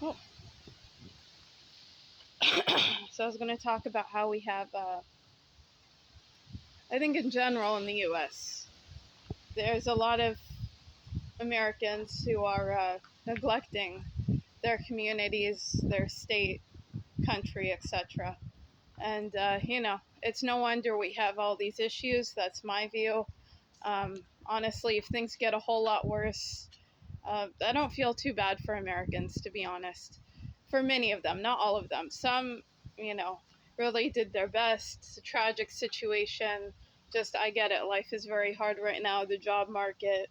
Oh. So I was going to talk about how we have, I think in general in the U.S., there's a lot of Americans who are neglecting their communities, their state, country, etc. And, it's no wonder we have all these issues. That's my view. Honestly, if things get a whole lot worse, I don't feel too bad for Americans, to be honest. For many of them, not all of them. Some, really did their best. It's a tragic situation. Just, I get it. Life is very hard right now. The job market,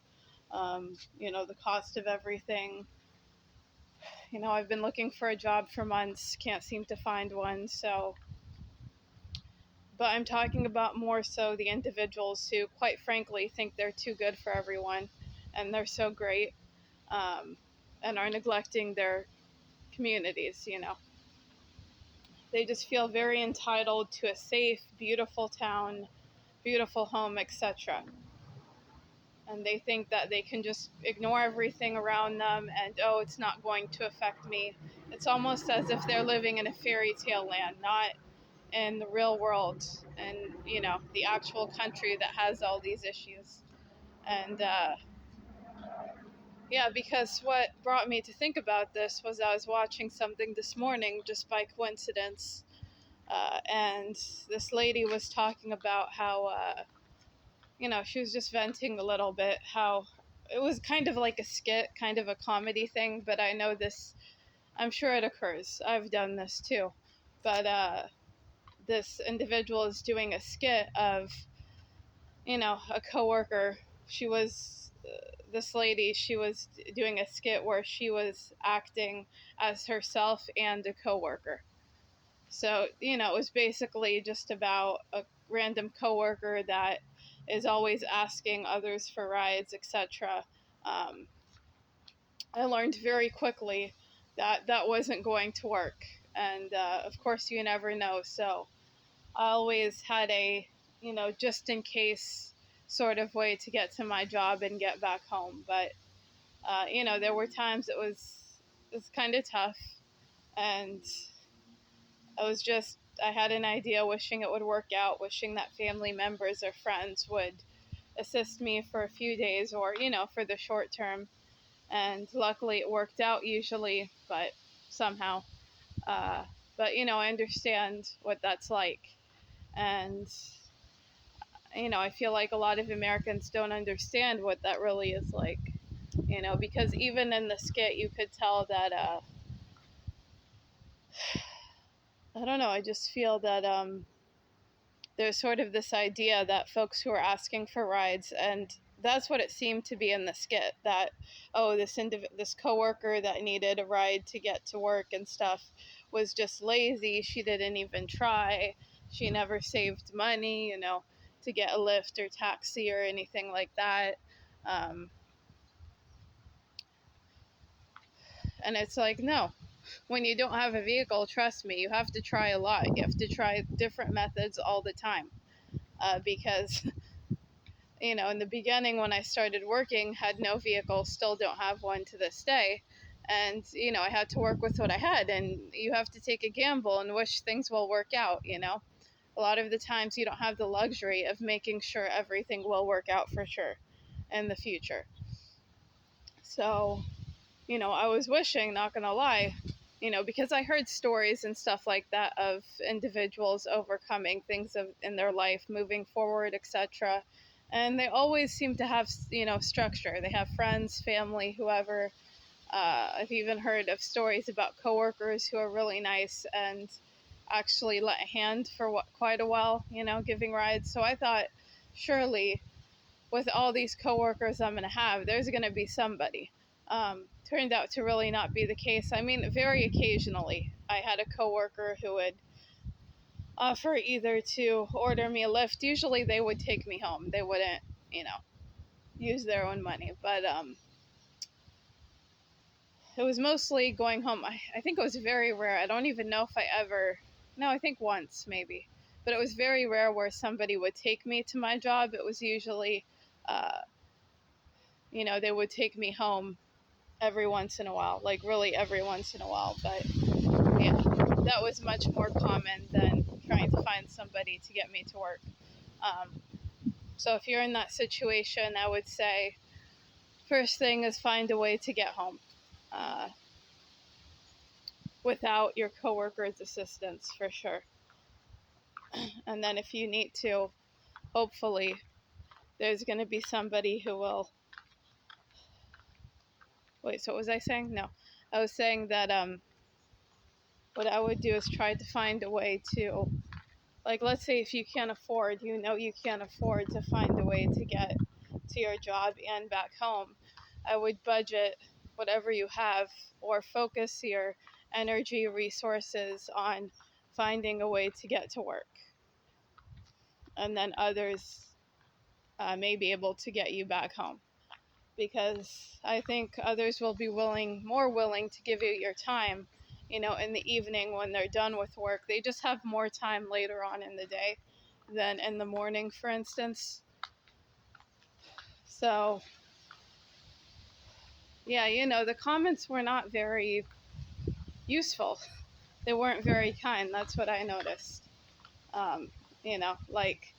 the cost of everything. I've been looking for a job for months, can't seem to find one. So, but I'm talking about more so the individuals who, quite frankly, think they're too good for everyone and they're so great, and are neglecting their communities. They just feel very entitled to a safe, beautiful town, beautiful home, etc. And they think that they can just ignore everything around them and, oh, it's not going to affect me. It's almost as if they're living in a fairy tale land, not in the real world and, the actual country that has all these issues. And, yeah, because what brought me to think about this was I was watching something this morning just by coincidence. And this lady was talking about how, she was just venting a little bit, how it was kind of like a skit, kind of a comedy thing, but I know this, I'm sure it occurs. I've done this too. But this individual is doing a skit of, a coworker. This lady, she was doing a skit where she was acting as herself and a coworker. So, it was basically just about a random coworker that is always asking others for rides, etc. Um, I learned very quickly that that wasn't going to work. And of course, you never know. So I always had a, just in case sort of way to get to my job and get back home. But, there were times it was kind of tough. And I had an idea, wishing it would work out, wishing that family members or friends would assist me for a few days or, for the short term. And luckily it worked out usually, but somehow. Uh, but, I understand what that's like. And, I feel like a lot of Americans don't understand what that really is like, because even in the skit, you could tell that, I don't know, I just feel that, there's sort of this idea that folks who are asking for rides, and that's what it seemed to be in the skit, that, oh, this coworker that needed a ride to get to work and stuff was just lazy. She didn't even try. She never saved money, to get a Lyft or taxi or anything like that. Um, and it's like, no, when you don't have a vehicle, trust me, you have to try a lot. You have to try different methods all the time, because in the beginning when I started working, had no vehicle, still don't have one to this day. And, I had to work with what I had, and you have to take a gamble and wish things will work out. A lot of the times you don't have the luxury of making sure everything will work out for sure in the future. So, I was wishing, not gonna lie, because I heard stories and stuff like that of individuals overcoming things in their life, moving forward, etc. And they always seem to have, structure. They have friends, family, whoever. I've even heard of stories about coworkers who are really nice and actually let a hand for quite a while, giving rides. So I thought, surely, with all these coworkers I'm going to have, there's going to be somebody. Turned out to really not be the case. I mean, very occasionally, I had a coworker who would offer either to order me a Lyft. Usually, they would take me home. They wouldn't, use their own money. But it was mostly going home. I think it was very rare. I don't even know if I ever. No, I think once maybe. But it was very rare where somebody would take me to my job. It was usually, they would take me home every once in a while, like really every once in a while. But yeah, that was much more common than trying to find somebody to get me to work. So if you're in that situation, I would say first thing is find a way to get home uh, without your coworker's assistance, for sure. And then if you need to, hopefully there's going to be somebody who will. Wait, so what was I saying? No, I was saying that what I would do is try to find a way to, like, let's say if you can't afford, you can't afford to find a way to get to your job and back home. I would budget whatever you have or focus your energy resources on finding a way to get to work. And then others may be able to get you back home. Because I think others will be more willing to give you your time, in the evening when they're done with work. They just have more time later on in the day than in the morning, for instance. So, yeah, the comments were not very useful. They weren't very kind. That's what I noticed. Um, like,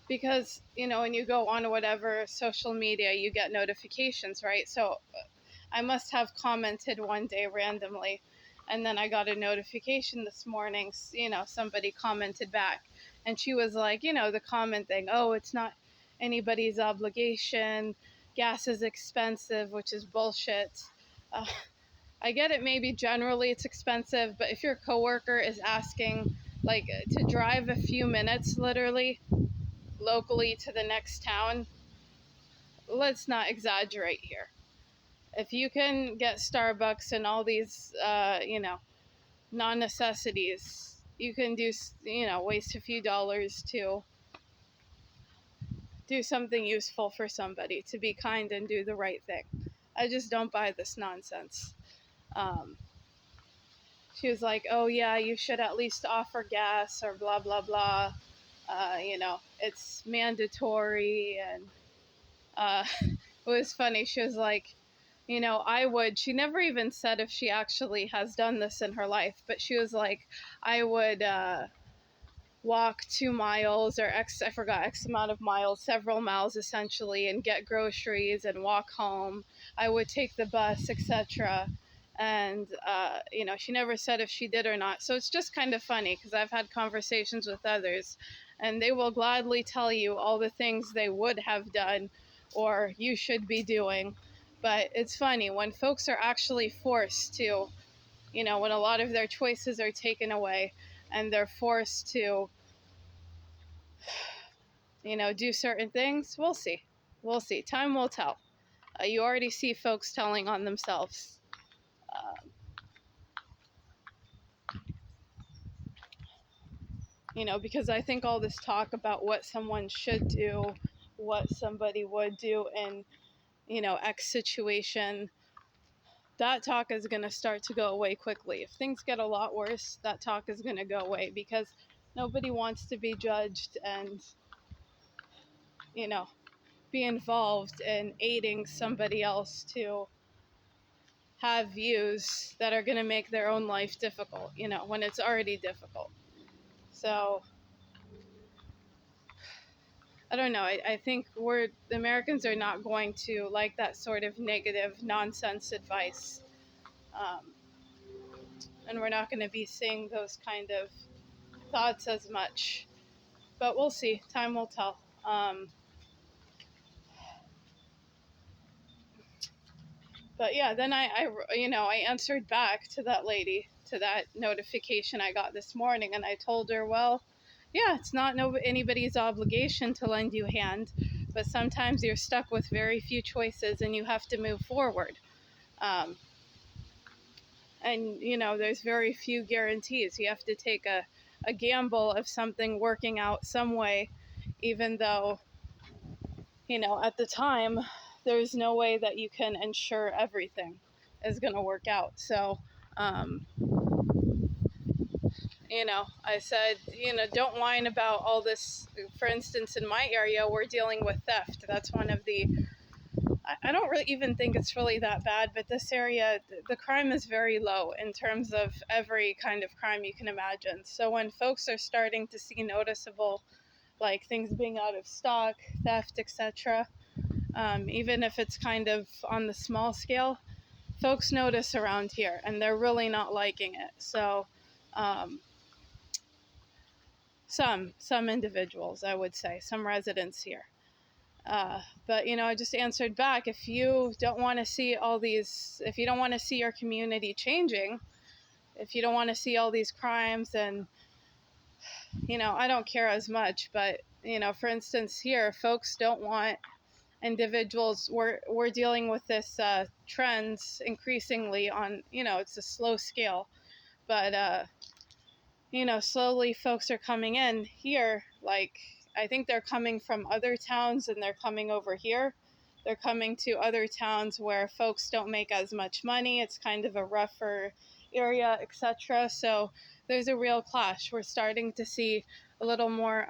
because, when you go on whatever social media, you get notifications, right? So I must have commented one day randomly, and then I got a notification this morning, somebody commented back, and she was like, the comment thing, oh, it's not anybody's obligation, gas is expensive, which is bullshit. Uh, I get it, maybe generally it's expensive, but if your coworker is asking, like, to drive a few minutes, literally, locally to the next town, let's not exaggerate here. If you can get Starbucks and all these, non-necessities, you can waste a few dollars to do something useful for somebody, to be kind and do the right thing. I just don't buy this nonsense. She was like, oh yeah, you should at least offer gas or blah, blah, blah. It's mandatory. And it was funny. She was like, she never even said if she actually has done this in her life, but she was like, I would walk 2 miles or I forgot, X amount of miles, several miles essentially, and get groceries and walk home. I would take the bus, etc. And, she never said if she did or not. So it's just kind of funny because I've had conversations with others and they will gladly tell you all the things they would have done or you should be doing. But it's funny when folks are actually forced to, when a lot of their choices are taken away and they're forced to, do certain things. We'll see. We'll see. Time will tell. You already see folks telling on themselves. Because I think all this talk about what someone should do, what somebody would do in, X situation, that talk is going to start to go away quickly. If things get a lot worse, that talk is going to go away because nobody wants to be judged and, be involved in aiding somebody else to have views that are going to make their own life difficult, when it's already difficult. So, I don't know. I think the Americans are not going to like that sort of negative nonsense advice. And we're not going to be seeing those kind of thoughts as much. But we'll see. Time will tell. But yeah, then I answered back to that lady, to that notification I got this morning, and I told her, well, yeah, it's not anybody's obligation to lend you a hand, but sometimes you're stuck with very few choices and you have to move forward. And there's very few guarantees. You have to take a gamble of something working out some way, even though, at the time, there's no way that you can ensure everything is going to work out. So, I said, don't whine about all this. For instance, in my area, we're dealing with theft. That's one of the I don't really even think it's really that bad, but this area, the crime is very low in terms of every kind of crime you can imagine. So when folks are starting to see noticeable, like things being out of stock, theft, etc., even if it's kind of on the small scale, folks notice around here and they're really not liking it. So um, some individuals, I would say, some residents here. But I just answered back, if you don't want to see if you don't want to see your community changing, if you don't want to see all these crimes, and I don't care as much. But for instance, here, folks don't want individuals. We're dealing with this trends increasingly on, it's a slow scale, but slowly folks are coming in here. Like, I think they're coming from other towns and they're coming over here. They're coming to other towns where folks don't make as much money. It's kind of a rougher area, etc. So there's a real clash. We're starting to see a little more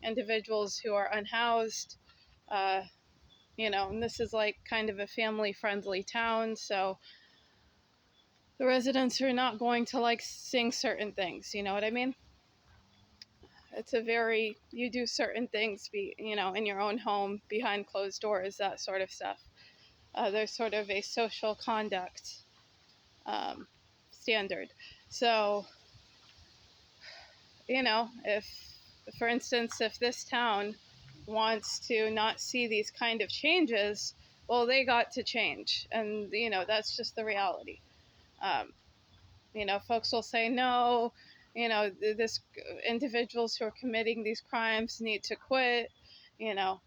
individuals who are unhoused, uh, and this is like kind of a family friendly town. So the residents are not going to like sing certain things. You know what I mean? It's you do certain things, in your own home, behind closed doors, that sort of stuff. There's sort of a social conduct um, standard. So, if, for instance, if this town wants to not see these kind of changes, well, they got to change. And, that's just the reality. Um, folks will say, no, this individuals who are committing these crimes need to quit. You know,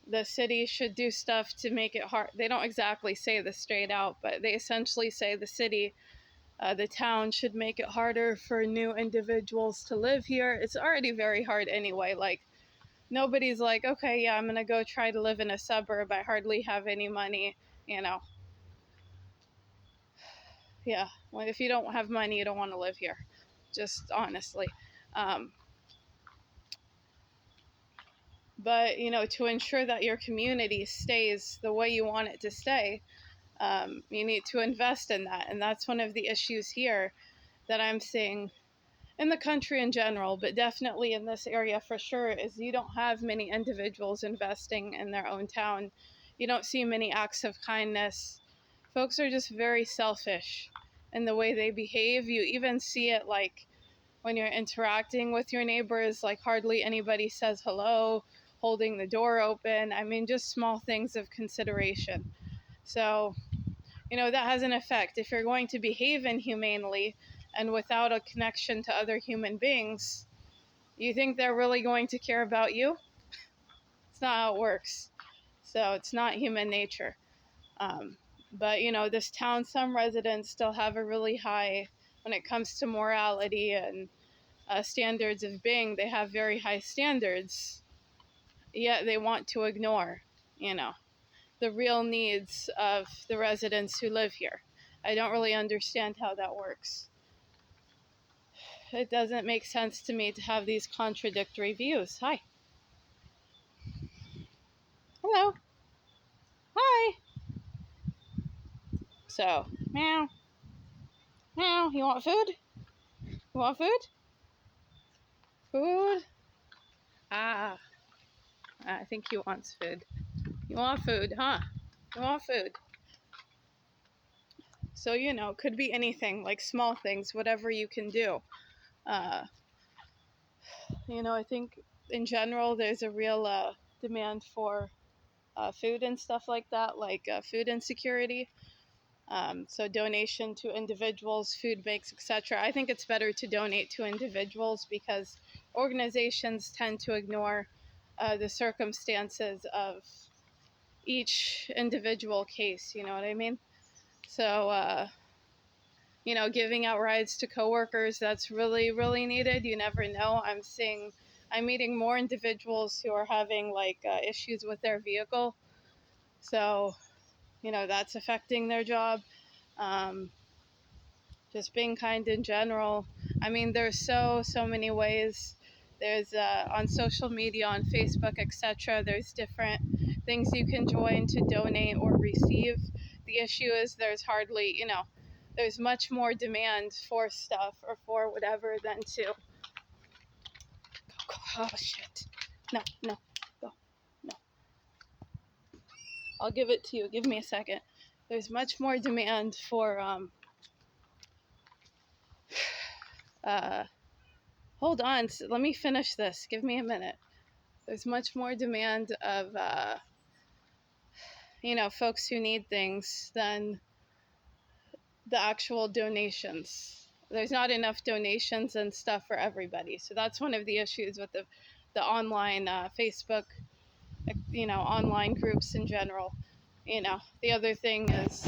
the city should do stuff to make it hard. They don't exactly say this straight out, but they essentially say the town should make it harder for new individuals to live here. It's already very hard anyway. Like, nobody's like, okay, yeah, I'm going to go try to live in a suburb. I hardly have any money, you know. Yeah, well, if you don't have money, you don't want to live here, just honestly. Um, but, to ensure that your community stays the way you want it to stay, you need to invest in that. And that's one of the issues here that I'm seeing in the country in general, but definitely in this area for sure, is you don't have many individuals investing in their own town. You don't see many acts of kindness. Folks are just very selfish in the way they behave. You even see it like when you're interacting with your neighbors, like hardly anybody says hello, holding the door open. I mean, just small things of consideration. So, that has an effect. If you're going to behave inhumanely and without a connection to other human beings, you think they're really going to care about you? It's not how it works. So it's not human nature. But, this town, some residents still have a really high, when it comes to morality and standards of being, they have very high standards, yet they want to ignore, the real needs of the residents who live here. I don't really understand how that works. It doesn't make sense to me to have these contradictory views. Hi. Hello. Hi. So, meow. Meow. You want food? You want food? Food? Ah. I think he wants food. You want food, huh? You want food. So, could be anything, like small things, whatever you can do. Uh, I think in general there's a real demand for food and stuff like that, like food insecurity. So donation to individuals, food banks, etc. I think it's better to donate to individuals because organizations tend to ignore the circumstances of each individual case. You know what I mean? So, giving out rides to coworkers, that's really, really needed. You never know. I'm meeting more individuals who are having like issues with their vehicle. So, that's affecting their job. Um, just being kind in general. I mean, there's so many ways. There's on social media, on Facebook, etc. There's different things you can join to donate or receive. The issue is there's hardly, there's much more demand for stuff or for whatever than to. Oh shit. No, no, go. No. I'll give it to you. Give me a second. There's much more demand for, hold on. Let me finish this. Give me a minute. There's much more demand of, folks who need things than the actual donations. There's not enough donations and stuff for everybody. So that's one of the issues with the online Facebook, online groups in general. The other thing is